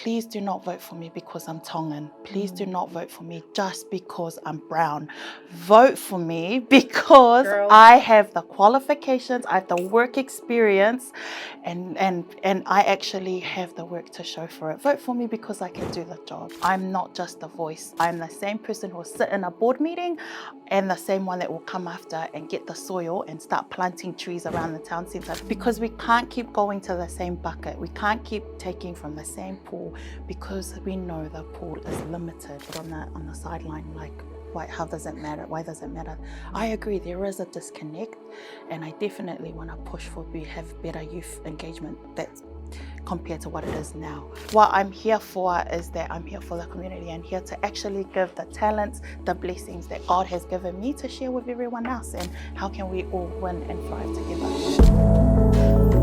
Please do not vote for me because I'm Tongan. Please do not vote for me just because I'm brown. Vote for me because I have the qualifications, I have the work experience, and I actually have the work to show for it. Vote for me because I can do the job. I'm not just a voice. I'm the same person who will sit in a board meeting and the same one that will come after and get the soil and start planting trees around the town centre, because we can't keep going to the same bucket. We can't keep taking from the same pool, because we know the pool is limited. But on the sideline, like, how does it matter? Why does it matter? I agree, there is a disconnect, and I definitely want to push for have better youth engagement that's compared to what it is now. What I'm here for is that I'm here for the community and here to actually give the talents, the blessings that God has given me to share with everyone else, and how can we all win and thrive together.